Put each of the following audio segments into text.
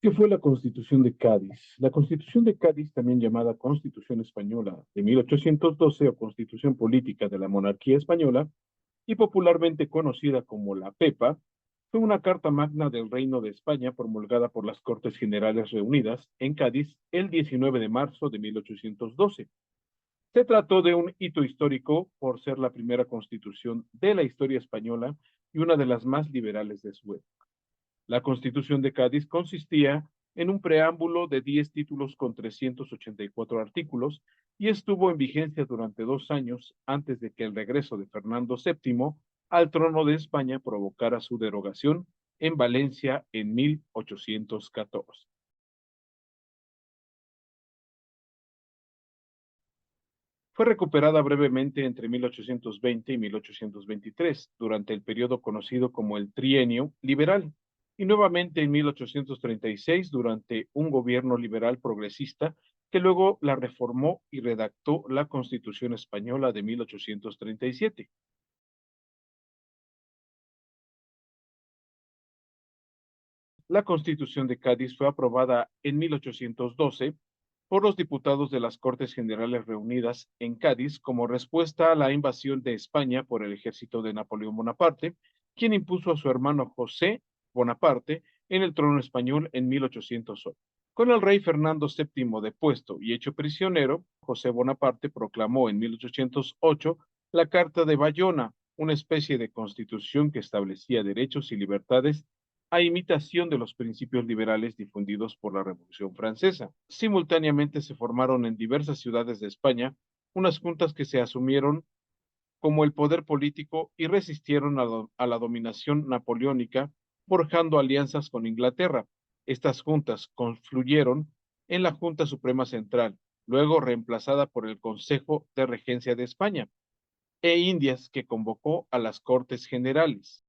¿Qué fue la Constitución de Cádiz? La Constitución de Cádiz, también llamada Constitución Española de 1812 o Constitución Política de la Monarquía Española, y popularmente conocida como la PEPA, fue una carta magna del Reino de España promulgada por las Cortes Generales reunidas en Cádiz el 19 de marzo de 1812. Se trató de un hito histórico por ser la primera constitución de la historia española y una de las más liberales de su época. La Constitución de Cádiz consistía en un preámbulo de 10 títulos con 384 artículos y estuvo en vigencia durante 2 años antes de que el regreso de Fernando VII al trono de España provocara su derogación en Valencia en 1814. Fue recuperada brevemente entre 1820 y 1823, durante el periodo conocido como el Trienio Liberal, y nuevamente en 1836 durante un gobierno liberal progresista que luego la reformó y redactó la Constitución Española de 1837. La Constitución de Cádiz fue aprobada en 1812 por los diputados de las Cortes Generales reunidas en Cádiz como respuesta a la invasión de España por el ejército de Napoleón Bonaparte, quien impuso a su hermano José Bonaparte en el trono español en 1808. Con el rey Fernando VII depuesto y hecho prisionero, José Bonaparte proclamó en 1808 la Carta de Bayona, una especie de constitución que establecía derechos y libertades a imitación de los principios liberales difundidos por la Revolución Francesa. Simultáneamente se formaron en diversas ciudades de España unas juntas que se asumieron como el poder político y resistieron a la dominación napoleónica, forjando alianzas con Inglaterra. Estas juntas confluyeron en la Junta Suprema Central, luego reemplazada por el Consejo de Regencia de España e Indias, que convocó a las Cortes Generales.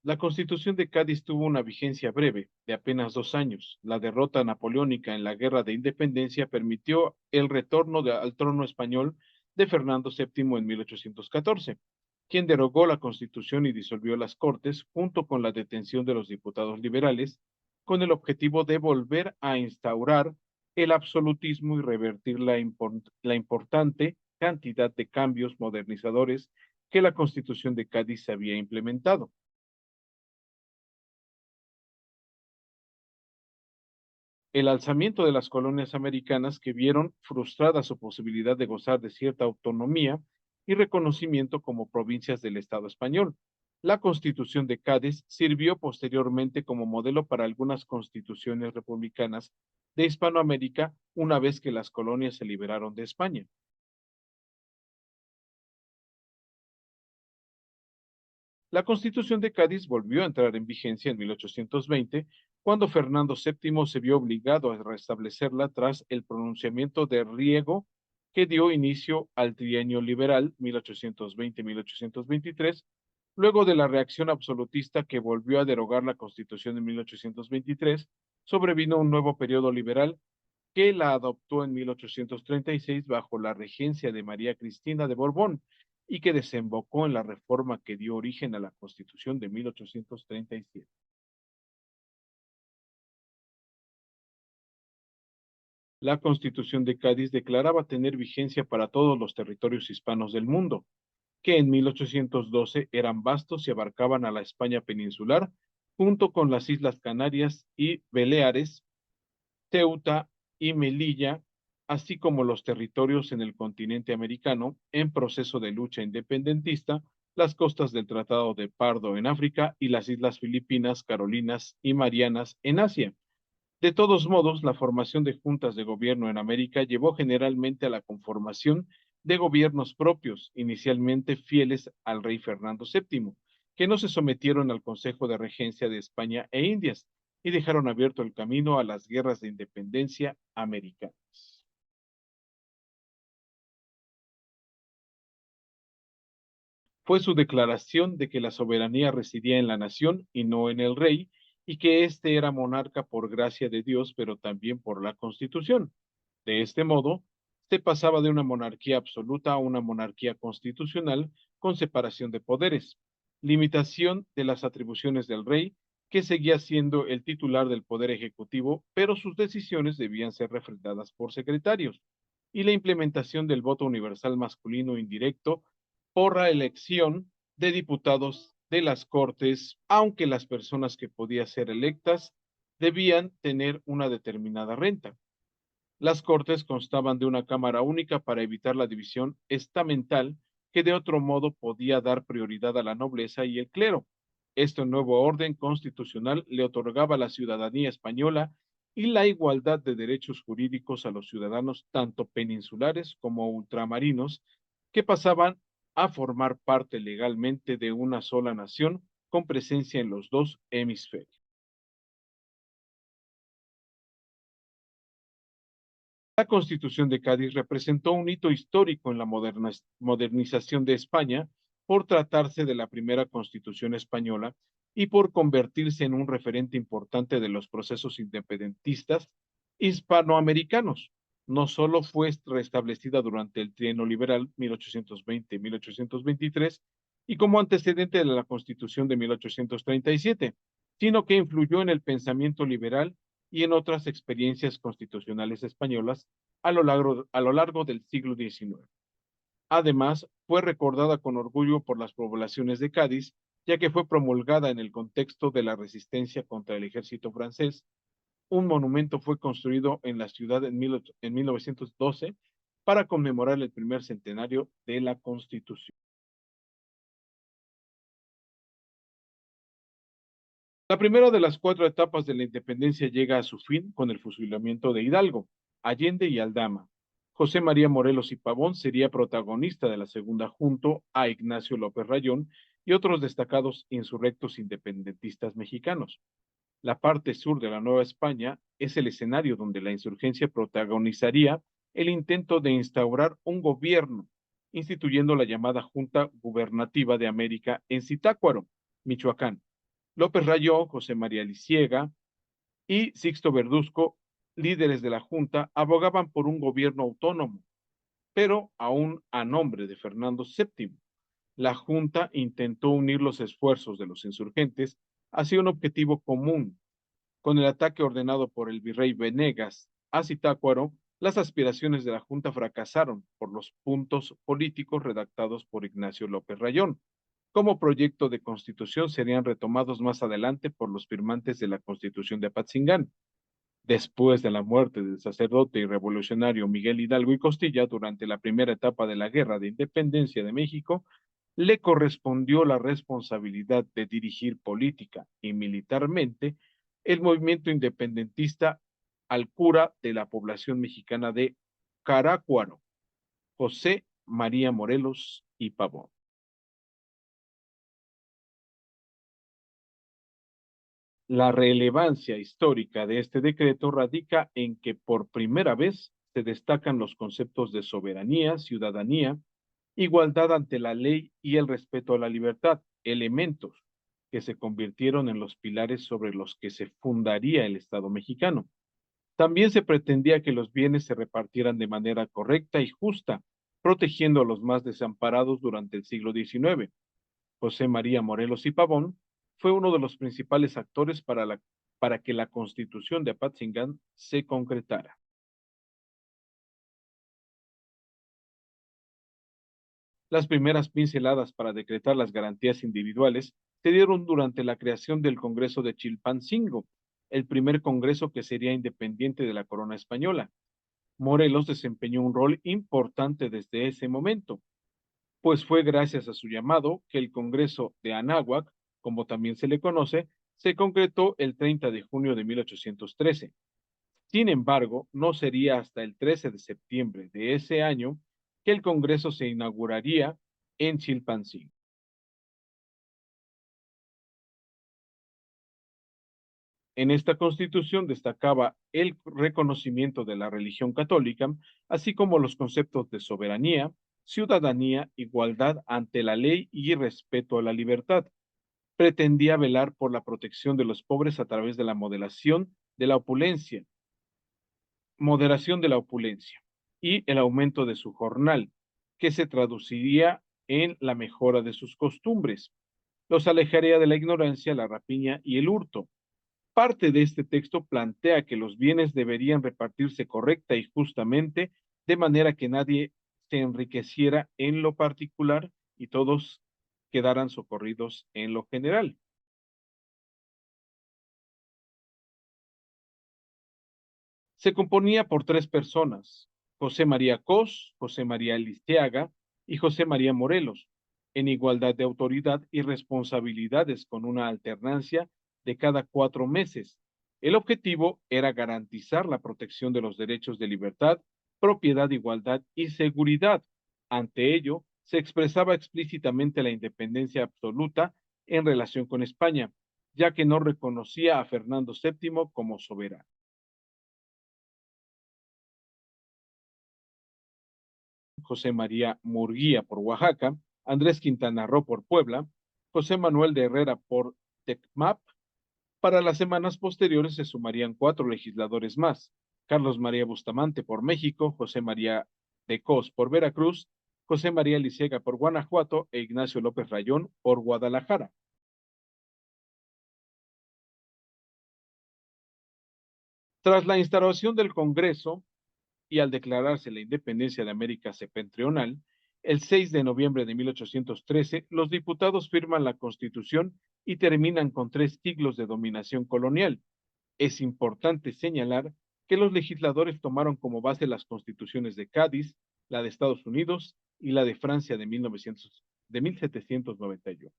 La Constitución de Cádiz tuvo una vigencia breve, de apenas 2 años. La derrota napoleónica en la Guerra de Independencia permitió el retorno al trono español de Fernando VII en 1814, quien derogó la Constitución y disolvió las Cortes, junto con la detención de los diputados liberales, con el objetivo de volver a instaurar el absolutismo y revertir la importante cantidad de cambios modernizadores que la Constitución de Cádiz había implementado. El alzamiento de las colonias americanas que vieron frustrada su posibilidad de gozar de cierta autonomía y reconocimiento como provincias del Estado español. La Constitución de Cádiz sirvió posteriormente como modelo para algunas constituciones republicanas de Hispanoamérica una vez que las colonias se liberaron de España. La Constitución de Cádiz volvió a entrar en vigencia en 1820, cuando Fernando VII se vio obligado a restablecerla tras el pronunciamiento de Riego, que dio inicio al Trienio Liberal 1820-1823, luego de la reacción absolutista que volvió a derogar la Constitución de 1823, sobrevino un nuevo periodo liberal que la adoptó en 1836 bajo la regencia de María Cristina de Borbón y que desembocó en la reforma que dio origen a la Constitución de 1837. La Constitución de Cádiz declaraba tener vigencia para todos los territorios hispanos del mundo, que en 1812 eran vastos y abarcaban a la España peninsular, junto con las Islas Canarias y Baleares, Ceuta y Melilla, así como los territorios en el continente americano en proceso de lucha independentista, las costas del Tratado de Pardo en África y las islas Filipinas, Carolinas y Marianas en Asia. De todos modos, la formación de juntas de gobierno en América llevó generalmente a la conformación de gobiernos propios, inicialmente fieles al rey Fernando VII, que no se sometieron al Consejo de Regencia de España e Indias y dejaron abierto el camino a las guerras de independencia americanas. Fue su declaración de que la soberanía residía en la nación y no en el rey, y que éste era monarca por gracia de Dios, pero también por la Constitución. De este modo, se pasaba de una monarquía absoluta a una monarquía constitucional con separación de poderes. limitación de las atribuciones del rey, que seguía siendo el titular del poder ejecutivo, pero sus decisiones debían ser refrendadas por secretarios, y la implementación del voto universal masculino indirecto por la elección de diputados de las Cortes, aunque las personas que podían ser electas debían tener una determinada renta. Las Cortes constaban de una Cámara única para evitar la división estamental que de otro modo podía dar prioridad a la nobleza y el clero. Este nuevo orden constitucional le otorgaba la ciudadanía española y la igualdad de derechos jurídicos a los ciudadanos tanto peninsulares como ultramarinos que pasaban a formar parte legalmente de una sola nación con presencia en los dos hemisferios. La Constitución de Cádiz representó un hito histórico en la modernización de España por tratarse de la primera constitución española y por convertirse en un referente importante de los procesos independentistas hispanoamericanos. No solo fue restablecida durante el trienio liberal 1820-1823 y como antecedente de la Constitución de 1837, sino que influyó en el pensamiento liberal y en otras experiencias constitucionales españolas a lo largo del siglo XIX. Además, fue recordada con orgullo por las poblaciones de Cádiz, ya que fue promulgada en el contexto de la resistencia contra el ejército francés. Un monumento fue construido en la ciudad en 1912 para conmemorar el primer centenario de la Constitución. La primera de las cuatro etapas de la independencia llega a su fin con el fusilamiento de Hidalgo, Allende y Aldama. José María Morelos y Pavón sería protagonista de la segunda junto a Ignacio López Rayón y otros destacados insurrectos independentistas mexicanos. La parte sur de la Nueva España es el escenario donde la insurgencia protagonizaría el intento de instaurar un gobierno, instituyendo la llamada Junta Gubernativa de América en Zitácuaro, Michoacán. López Rayón, José María Lisiega y Sixto Verduzco, líderes de la Junta, abogaban por un gobierno autónomo, pero aún a nombre de Fernando VII. La Junta intentó unir los esfuerzos de los insurgentes hacia un objetivo común. Con el ataque ordenado por el virrey Venegas a Zitácuaro, las aspiraciones de la Junta fracasaron por los puntos políticos redactados por Ignacio López Rayón. Como proyecto de constitución serían retomados más adelante por los firmantes de la Constitución de Apatzingán. Después de la muerte del sacerdote y revolucionario Miguel Hidalgo y Costilla durante la primera etapa de la Guerra de Independencia de México, le correspondió la responsabilidad de dirigir política y militarmente el movimiento independentista al cura de la población mexicana de Carácuaro, José María Morelos y Pavón. La relevancia histórica de este decreto radica en que por primera vez se destacan los conceptos de soberanía, ciudadanía, igualdad ante la ley y el respeto a la libertad, elementos que se convirtieron en los pilares sobre los que se fundaría el Estado mexicano. También se pretendía que los bienes se repartieran de manera correcta y justa, protegiendo a los más desamparados durante el siglo XIX. José María Morelos y Pavón fue uno de los principales actores para que la Constitución de Apatzingán se concretara. Las primeras pinceladas para decretar las garantías individuales se dieron durante la creación del Congreso de Chilpancingo, el primer congreso que sería independiente de la corona española. Morelos desempeñó un rol importante desde ese momento, pues fue gracias a su llamado que el Congreso de Anáhuac, como también se le conoce, se concretó el 30 de junio de 1813. Sin embargo, no sería hasta el 13 de septiembre de ese año que el Congreso se inauguraría en Chilpancingo. En esta constitución destacaba el reconocimiento de la religión católica, así como los conceptos de soberanía, ciudadanía, igualdad ante la ley y respeto a la libertad. Pretendía velar por la protección de los pobres a través de la moderación de la opulencia y el aumento de su jornal, que se traduciría en la mejora de sus costumbres. los alejaría de la ignorancia, la rapiña y el hurto. Parte de este texto plantea que los bienes deberían repartirse correcta y justamente, de manera que nadie se enriqueciera en lo particular y todos quedaran socorridos en lo general. Se componía por tres personas: José María Cos, José María Liceaga y José María Morelos, en igualdad de autoridad y responsabilidades con una alternancia de cada 4 meses. El objetivo era garantizar la protección de los derechos de libertad, propiedad, igualdad y seguridad. Ante ello, se expresaba explícitamente la independencia absoluta en relación con España, ya que no reconocía a Fernando VII como soberano. José María Murguía por Oaxaca, Andrés Quintana Roo por Puebla, José Manuel de Herrera por Tecmap. Para las semanas posteriores se sumarían 4 legisladores más: Carlos María Bustamante por México, José María de Cos por Veracruz, José María Licega por Guanajuato e Ignacio López Rayón por Guadalajara. Tras la instauración del Congreso, y al declararse la independencia de América septentrional, el 6 de noviembre de 1813, los diputados firman la Constitución y terminan con 3 siglos de dominación colonial. Es importante señalar que los legisladores tomaron como base las constituciones de Cádiz, la de Estados Unidos y la de Francia de 1791.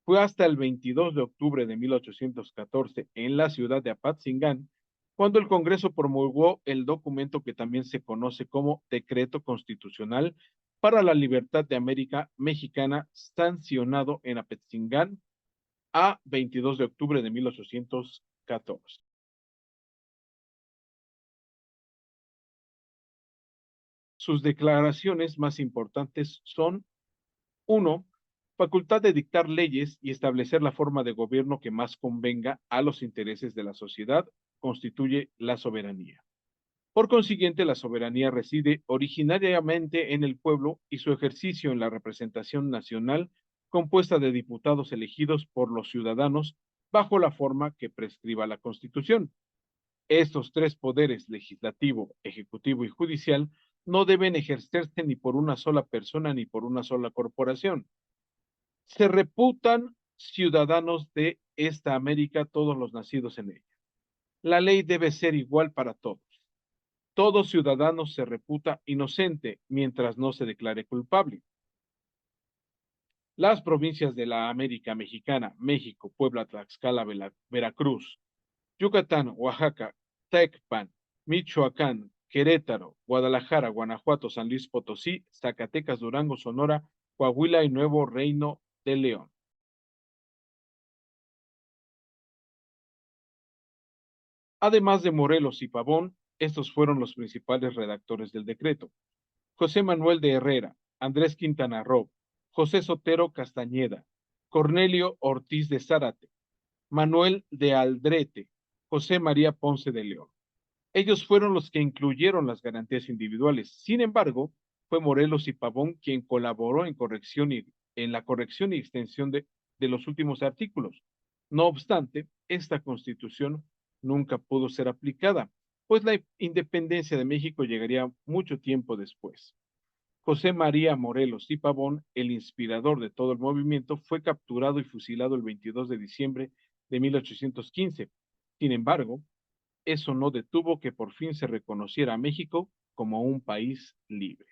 Fue hasta el 22 de octubre de 1814, en la ciudad de Apatzingán, cuando el Congreso promulgó el documento que también se conoce como Decreto Constitucional para la Libertad de América Mexicana, sancionado en Apatzingán a 22 de octubre de 1814. Sus declaraciones más importantes son: 1. Facultad de dictar leyes y establecer la forma de gobierno que más convenga a los intereses de la sociedad constituye la soberanía. Por consiguiente, la soberanía reside originariamente en el pueblo y su ejercicio en la representación nacional compuesta de diputados elegidos por los ciudadanos bajo la forma que prescriba la Constitución. Estos tres poderes, legislativo, ejecutivo y judicial, no deben ejercerse ni por una sola persona ni por una sola corporación. Se reputan ciudadanos de esta América todos los nacidos en ella. La ley debe ser igual para todos. Todo ciudadano se reputa inocente mientras no se declare culpable. Las provincias de la América Mexicana, México, Puebla, Tlaxcala, Veracruz, Yucatán, Oaxaca, Tecpan, Michoacán, Querétaro, Guadalajara, Guanajuato, San Luis Potosí, Zacatecas, Durango, Sonora, Coahuila y Nuevo Reino de León. Además de Morelos y Pavón, estos fueron los principales redactores del decreto: José Manuel de Herrera, Andrés Quintana Roo, José Sotero Castañeda, Cornelio Ortiz de Zárate, Manuel de Aldrete, José María Ponce de León. Ellos fueron los que incluyeron las garantías individuales. Sin embargo, fue Morelos y Pavón quien colaboró en la corrección y extensión de los últimos artículos. No obstante, esta constitución nunca pudo ser aplicada, pues la independencia de México llegaría mucho tiempo después. José María Morelos y Pavón, el inspirador de todo el movimiento, fue capturado y fusilado el 22 de diciembre de 1815. Sin embargo, eso no detuvo que por fin se reconociera a México como un país libre.